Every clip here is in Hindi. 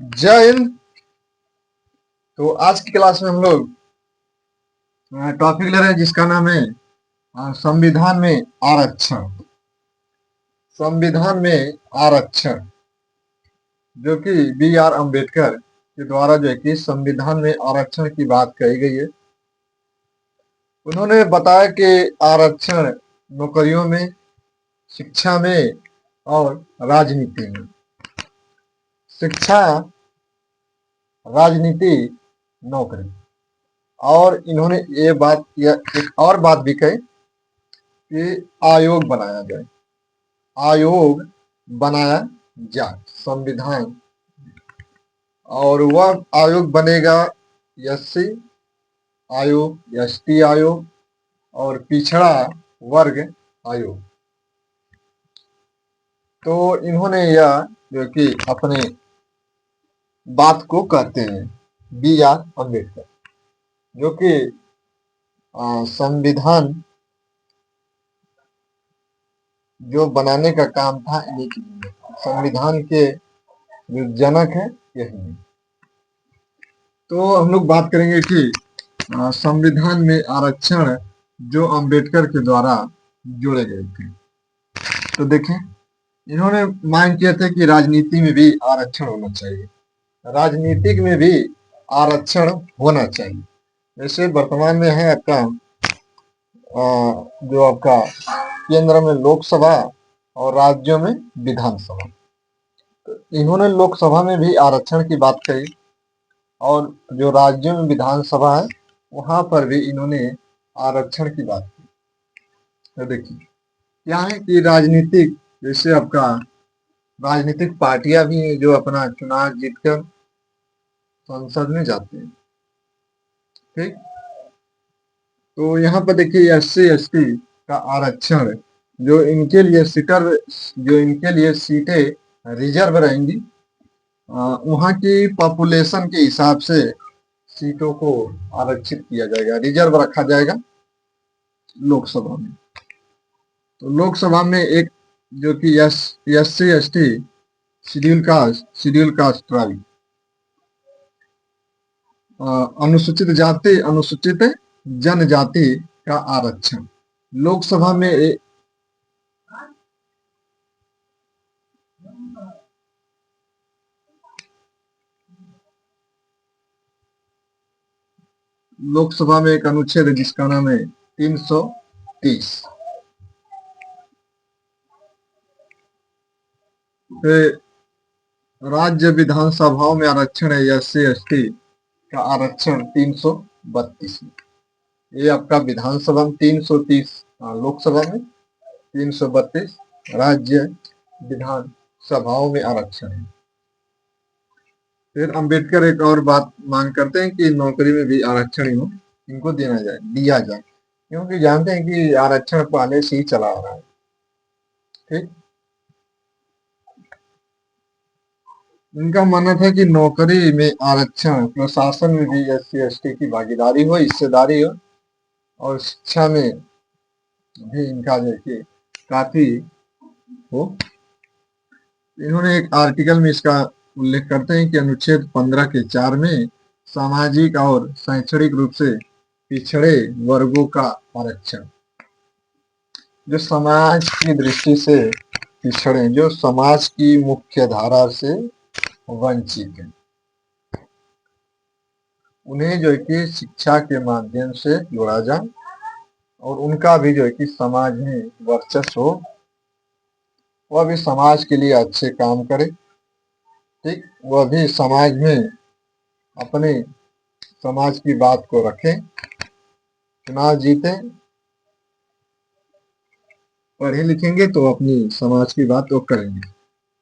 जय हिंद। तो आज की क्लास में हम लोग टॉपिक ले रहे हैं जिसका नाम है संविधान में आरक्षण। संविधान में आरक्षण जो कि B.R. अम्बेडकर के द्वारा जो है कि संविधान में आरक्षण की बात कही गई है। उन्होंने बताया कि आरक्षण नौकरियों में, शिक्षा में और राजनीति में। शिक्षा, राजनीति, नौकरी। और इन्होंने एक और बात भी कही कि आयोग बनाया जाए। आयोग बनाया जाए संविधान, और वह आयोग बनेगा एससी आयोग, एसटी आयोग और पिछड़ा वर्ग आयोग। तो इन्होंने यह जो कि अपने बात को कहते हैं B.R. अम्बेडकर, जो कि संविधान जो बनाने का काम था इन्हीं की। संविधान के जो जनक है यही है। तो हम लोग बात करेंगे कि संविधान में आरक्षण जो अम्बेडकर के द्वारा जोड़े गए थे। तो देखें, इन्होंने मांग किया था कि राजनीति में भी आरक्षण होना चाहिए, राजनीतिक में भी आरक्षण होना चाहिए। जैसे वर्तमान में है आपका जो आपका केंद्र में लोकसभा और राज्यों में विधानसभा। तो इन्होंने लोकसभा में भी आरक्षण की बात कही, और जो राज्यों में विधानसभा है वहां पर भी इन्होंने आरक्षण की बात की। तो देखिए क्या है कि राजनीतिक, जैसे आपका राजनीतिक पार्टियां भी हैं जो अपना चुनाव जीतकर संसद में जाते हैं। ठीक, तो यहाँ पर देखिए SC ST का आरक्षण जो इनके लिए सीटें रिजर्व रहेंगी, वहाँ की पॉपुलेशन के हिसाब से सीटों को आरक्षित किया जाएगा, रिजर्व रखा जाएगा लोकसभा में। तो लोकसभा में एक जो कि SC ST, schedule caste tribe, अनुसूचित जाति, अनुसूचित जनजाति का आरक्षण लोकसभा में लोकसभा में एक अनुच्छेद है जिसका नाम है 330। राज्य विधानसभाओं में आरक्षण है SC ST का आरक्षण 332 में। ये आपका विधानसभा में 330, लोकसभा में 332 राज्य विधानसभाओं में आरक्षण है। फिर अंबेडकर एक और बात मांग करते हैं कि नौकरी में भी आरक्षण इनको दिया जाए, क्योंकि जानते हैं कि आरक्षण पहले से ही चला आ रहा है। ठीक, इनका मानना था कि नौकरी में आरक्षण, प्रशासन में भी SC ST की भागीदारी हो, हिस्सेदारी हो, और शिक्षा में भी इनका देखिए काफी हो। इन्होंने एक आर्टिकल में इसका उल्लेख करते हैं कि अनुच्छेद 15 के 4 में सामाजिक और शैक्षणिक रूप से पिछड़े वर्गों का आरक्षण, जो समाज की दृष्टि से पिछड़े, जो समाज की मुख्य धारा से वंचित है, उन्हें जो है कि शिक्षा के माध्यम से जोड़ा जाए, और उनका भी जो है कि समाज में वर्चस्व हो, वह भी समाज के लिए अच्छे काम करे। ठीक, वह भी समाज में अपने समाज की बात को रखें, चुनाव जीते, पढ़े लिखेंगे तो अपनी समाज की बात वो करेंगे।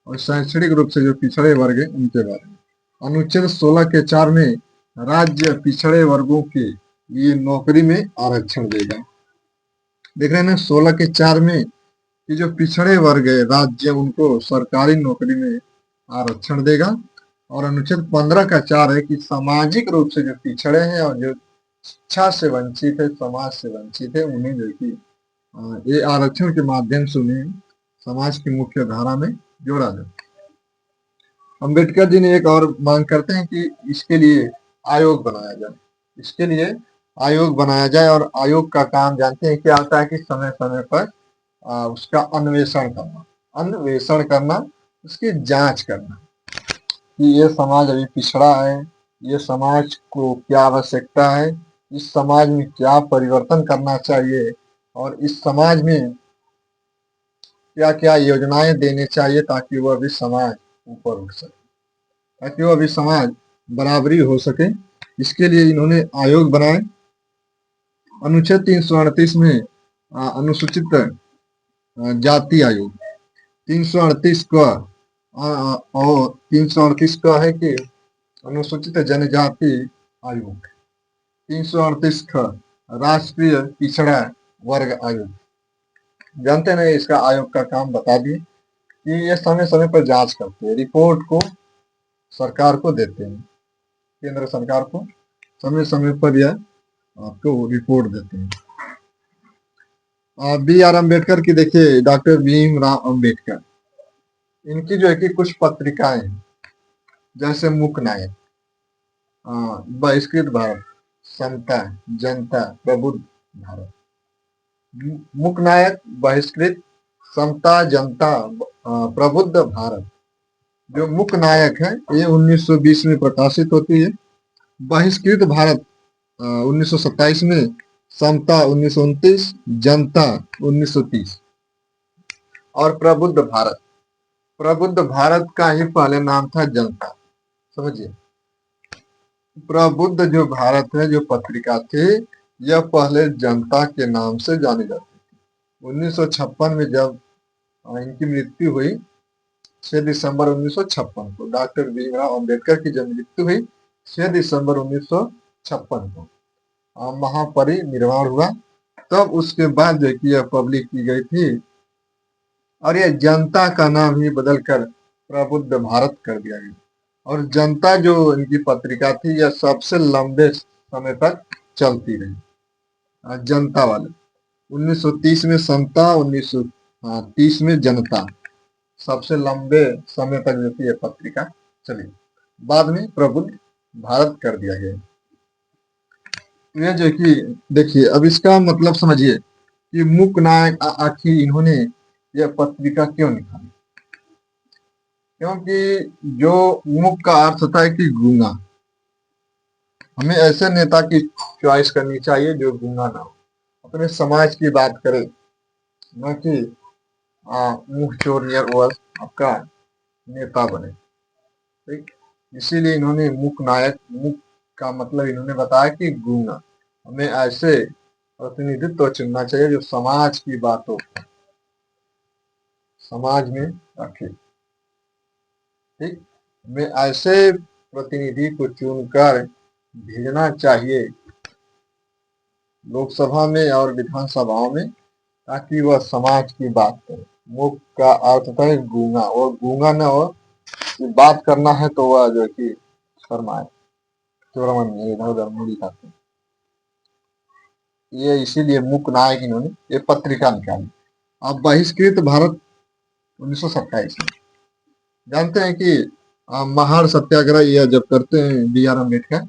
और शैक्षणिक रूप से जो पिछड़े वर्ग है उनके बारे में अनुच्छेद 16 के 4 में राज्य पिछड़े वर्गों के लिए नौकरी में आरक्षण देगा। देख रहे हैं ना, 16 के 4 में कि जो पिछड़े वर्ग है राज्य उनको सरकारी नौकरी में आरक्षण देगा। और अनुच्छेद 15 का 4 है कि सामाजिक रूप से जो पिछड़े हैं और जो शिक्षा से वंचित है, समाज से वंचित है, उन्हें जो कि ये आरक्षण के माध्यम से उन्हें समाज की मुख्य धारा में जोड़ा जाए। अंबेडकर जी ने एक और मांग करते हैं कि इसके लिए आयोग बनाया जाए, इसके लिए आयोग बनाया जाए। और आयोग का काम जानते हैं क्या होता है कि समय समय पर उसका अन्वेषण करना, उसकी जांच करना कि ये समाज अभी पिछड़ा है, ये समाज को क्या आवश्यकता है, इस समाज में क्या परिवर्तन करना चाहिए, और इस समाज में क्या क्या योजनाएं देने चाहिए ताकि वह भी समाज ऊपर उठ सके, ताकि वह भी समाज बराबरी हो सके। इसके लिए इन्होंने आयोग बनाए। अनुच्छेद 338 में अनुसूचित जाति आयोग, 338 का और 338 का है कि अनुसूचित जनजाति आयोग, 338 का राष्ट्रीय पिछड़ा वर्ग आयोग। जानते हैं इसका आयोग का काम बता दिए कि ये समय समय पर जांच करते हैं, रिपोर्ट को सरकार को देते हैं, केंद्र सरकार को समय समय पर यह आपको रिपोर्ट देते हैं। बी आर अम्बेडकर की देखिए, डॉक्टर भीमराव अम्बेडकर, इनकी जो है कि कुछ पत्रिकाएं हैं, जैसे मूक नायक, बहिष्कृत भारत, समता, जनता, प्रबुद्ध भारत। मूक नायक, बहिष्कृत, समता, जनता, प्रबुद्ध भारत। जो मूक नायक है ये 1920 में प्रकाशित होती है। बहिष्कृत भारत 1927 में, समता 1929, जनता 1930। और प्रबुद्ध भारत, प्रबुद्ध भारत का ही पहले नाम था जनता, समझिए। प्रबुद्ध जो भारत है, जो पत्रिका थी, यह पहले जनता के नाम से जानी जाती थी। 1956 में जब इनकी मृत्यु हुई, 6 दिसंबर 1956 को डॉक्टर भीमराव अंबेडकर की जब मृत्यु हुई 6 दिसंबर 1956 को, महापरिनिर्वाण हुआ, तब उसके बाद जो कि यह पब्लिक की गई थी, और यह जनता का नाम ही बदलकर प्रबुद्ध भारत कर दिया गया। और जनता जो इनकी पत्रिका थी, यह सबसे लंबे समय तक चलती रही। जनता वाले 1930 में समता, 1930 में जनता, सबसे लंबे समय तक जो थी यह पत्रिका चली। बाद में प्रबुद्ध भारत कर दिया गया। ये जो कि देखिए, अब इसका मतलब समझिए कि मूक नायक आखिर इन्होंने यह पत्रिका क्यों निकाली। क्योंकि जो मूक का अर्थ होता है कि गूंगा, हमें ऐसे नेता की चॉइस करनी चाहिए जो गूंगा ना हो, अपने समाज की बात करे, न कि मुंह चोर नियर वह आपका नेता बने। ठीक, इसीलिए इन्होंने मूक नायक, मूक का मतलब इन्होंने बताया कि गूंगा, हमें ऐसे प्रतिनिधित्व चुनना चाहिए जो समाज की बातों समाज में रखे। ठीक, हमें ऐसे प्रतिनिधि को चुनकर भेजना चाहिए लोकसभा में और विधानसभाओं में, ताकि वह समाज की बात करे। मूक का अर्थ होता है गूंगा, और गूंगा न हो, बात करना है तो वह जो कि शर्माए, चोरमन इधर उधर मुड़ी खाते। ये इसीलिए मूक नायक इन्होंने ये पत्रिका निकाली। अब बहिष्कृत भारत 1927 में, जानते हैं कि महार सत्याग्रह यह जब करते हैं बी आर अम्बेडकर,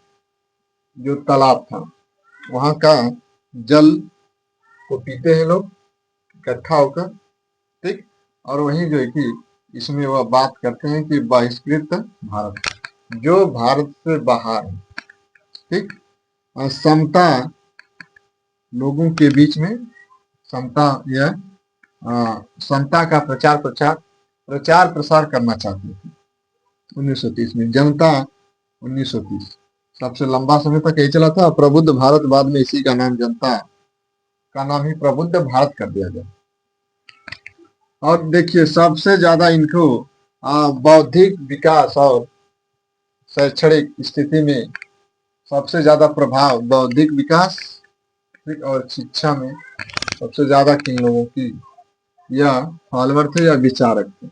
जो तालाब था वहां का जल को पीते हैं लोग इकट्ठा होकर। ठीक, और वहीं जो है कि इसमें वह बात करते हैं कि बहिष्कृत भारत, जो भारत से बाहर है। ठीक, समता, लोगों के बीच में समता, यह समता का प्रचार प्रसार करना चाहते थे 1930 में। जनता 1930, सबसे लंबा समय तक यही चला था। प्रबुद्ध भारत बाद में इसी का नाम, जनता का नाम ही प्रबुद्ध भारत कर दिया गया। और देखिए, सबसे ज्यादा इनको बौद्धिक विकास और शैक्षणिक स्थिति में सबसे ज्यादा प्रभाव बौद्धिक विकास और शिक्षा में सबसे ज्यादा किन लोगों की यह फॉलोअर थे या विचारक थे।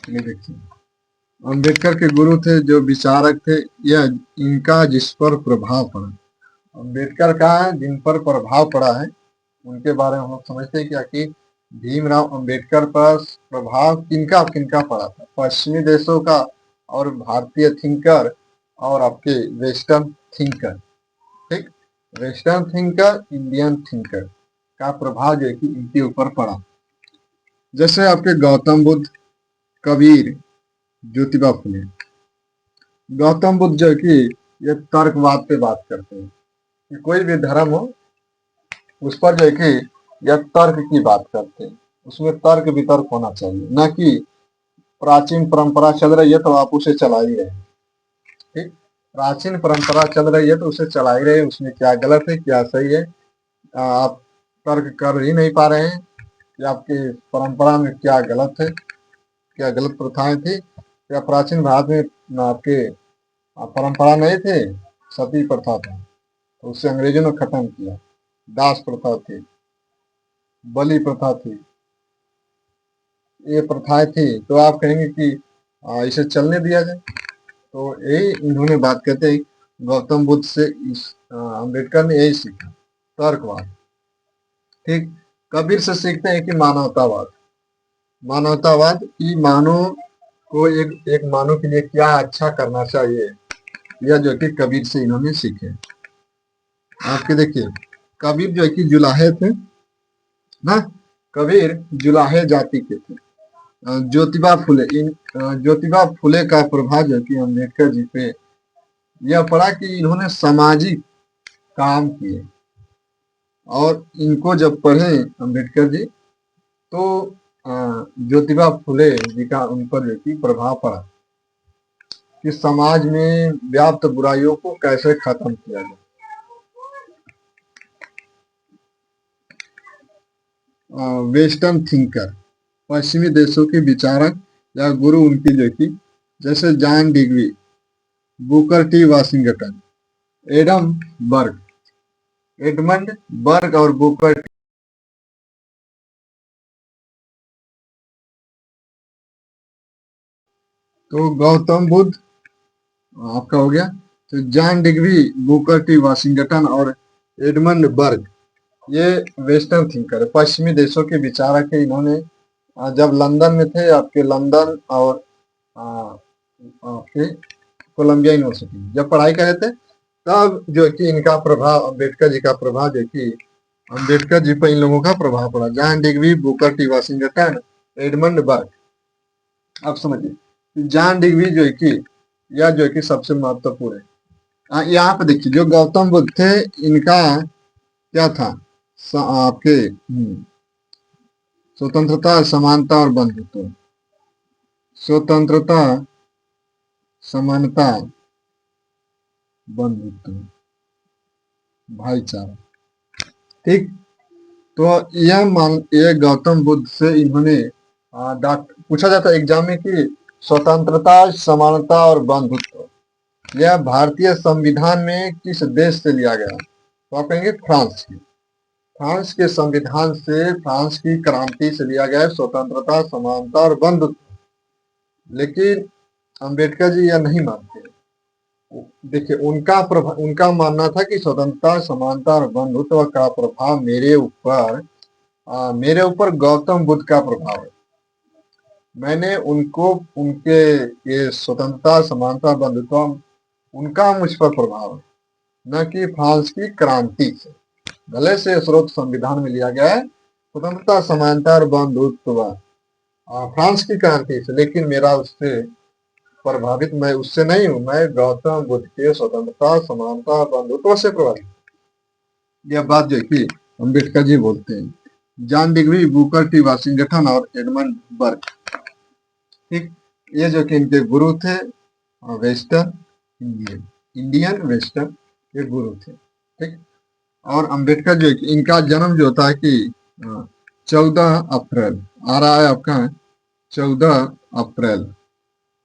ये देखिए, अम्बेडकर के गुरु थे, जो विचारक थे, यह इनका जिस पर प्रभाव पड़ा। अम्बेडकर का जिन पर प्रभाव पड़ा है उनके बारे में हम लोग समझते हैं क्या कि भीमराव अम्बेडकर पर प्रभाव किनका किनका पड़ा था। पश्चिमी देशों का और भारतीय थिंकर और आपके वेस्टर्न थिंकर। ठीक, वेस्टर्न थिंकर, इंडियन थिंकर का प्रभाव जो है कि इनके ऊपर पड़ा। जैसे आपके गौतम बुद्ध, कबीर, ज्योतिबा फुले। गौतम बुद्ध जो है कि ये तर्कवाद पे बात करते हैं कि कोई भी धर्म हो उस पर जो है कि यह तर्क की बात करते हैं, उसमें तर्क वितर्क होना चाहिए, न कि प्राचीन परंपरा चल रही है तो आप उसे चला ही रहे। ठीक, प्राचीन परंपरा चल रही है तो उसे चला ही रहे, उसमें क्या गलत है क्या सही है आप तर्क कर ही नहीं पा रहे हैं कि आपकी परंपरा में क्या गलत है, क्या गलत प्रथाएं थी, क्या प्राचीन भारत में आपके परंपरा नहीं थे, सती प्रथा था तो उससे अंग्रेजों ने खत्म किया, दास प्रथा थी, बलि प्रथा थी, ये प्रथाएं थी, तो आप कहेंगे कि इसे चलने दिया जाए। तो यही इन्होंने बात कहते हैं, गौतम बुद्ध से अम्बेडकर ने यही सीखा, तर्कवाद। ठीक, कबीर से सीखते हैं कि मानवतावाद। मानवतावाद कि मानव को एक मानव के लिए क्या अच्छा करना चाहिए, यह जो कि कबीर से इन्होंने सीखे। आपके देखिए, कबीर जो है कि जुलाहे थे ना, कबीर जुलाहे जाति के थे। ज्योतिबा फुले, इन ज्योतिबा फुले का प्रभाव जो कि अम्बेडकर जी पे यह पड़ा कि इन्होंने सामाजिक काम किए, और इनको जब पढ़े अम्बेडकर जी तो ज्योतिबा फुले जी का उन पर जो कि प्रभाव पड़ा कि समाज में व्याप्त बुराइयों को कैसे खत्म किया जाए। वेस्टर्न थिंकर, पश्चिमी देशों के विचारक या गुरु उनकी जो कि जैसे John Dewey, Booker T Washington, Adam Burke, Edmund Burke और बुकर। तो गौतम बुद्ध आपका हो गया, तो John Dewey, Booker T Washington और एडमंड बर्ग ये वेस्टर्न थिंकर है, पश्चिमी देशों के विचारक है। इन्होंने जब लंदन में थे, आपके लंदन और आपके कोलंबिया यूनिवर्सिटी जब पढ़ाई कर रहे थे, तब जो है कि इनका प्रभाव, अम्बेडकर जी का प्रभाव जो कि अम्बेडकर जी पर इन लोगों का प्रभाव पड़ा। John Dewey, Booker T Washington, Edmund Burke. आप समझिए, जॉन डिग्वी जो है कि यह जो है कि सबसे महत्वपूर्ण है। यहाँ पे देखिए, जो गौतम बुद्ध थे इनका क्या था, आपके स्वतंत्रता, समानता और बंधुत्व। स्वतंत्रता, समानता, बंधुत्व, भाईचारा। ठीक, तो यह गौतम बुद्ध से इन्होंने पूछा जाता है एग्जाम में कि स्वतंत्रता, समानता और बंधुत्व यह भारतीय संविधान में किस देश से लिया गया, तो आप कहेंगे फ्रांस की। फ्रांस के संविधान से, फ्रांस की क्रांति से लिया गया है स्वतंत्रता, समानता और बंधुत्व। लेकिन अम्बेडकर जी यह नहीं मानते। देखिए, उनका मानना था कि स्वतंत्रता, समानता और बंधुत्व का प्रभाव मेरे ऊपर गौतम बुद्ध का प्रभाव है। मैंने उनको, उनके ये स्वतंत्रता, समानता, बंधुत्व, उनका मुझ पर प्रभाव है, न कि फ्रांस की क्रांति से। भले से स्रोत संविधान में लिया गया है स्वतंत्रता, समानता और बंधुत्व फ्रांस की क्रांति से, लेकिन मेरा उससे प्रभावित, मैं उससे नहीं हूं, मैं गौतम बुद्ध के स्वतंत्रता, समानता, बंधुत्व से प्रभावित। यह बात जो है कि अम्बेडकर जी बोलते हैं। John degree, Booker T Washington और एडमंड बर्ग, ठीक, ये जो कि इनके गुरु थे, वेस्टर्न इंडियन, इंडियन वेस्टर्न के गुरु थे। ठीक, और अम्बेडकर जो इनका जन्म जो होता है कि 14 अप्रैल आ रहा है आपका, 14 अप्रैल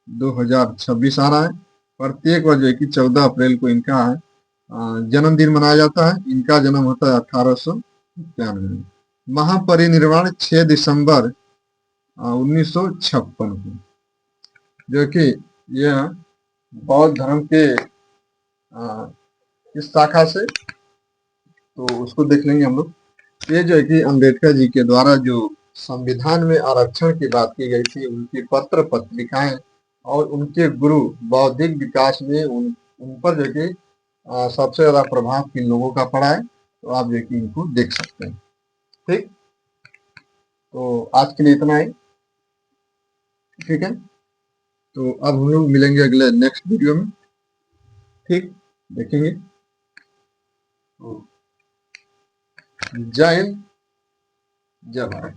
2026 आ रहा है। प्रत्येक वर्ष जो है कि 14 अप्रैल को इनका जन्मदिन मनाया जाता है। इनका जन्म होता है 1891 में। महापरिनिर्वाण 6 दिसंबर 1956 को। जो कि यह बौद्ध धर्म के इस शाखा से, तो उसको देख लेंगे हम लोग। ये जो है कि अंबेडकर जी के द्वारा जो संविधान में आरक्षण की बात की गई थी, उनकी पत्र पत्रिकाएं और उनके गुरु बौद्धिक विकास में उन पर जो कि सबसे ज्यादा प्रभाव किन लोगों का पड़ा है, तो आप जो कि इनको देख सकते हैं। ठीक, तो आज के लिए इतना ही। ठीक है, तो अब हम लोग मिलेंगे अगले नेक्स्ट वीडियो में। ठीक, देखेंगे। तो जय हिंद, जय भारत।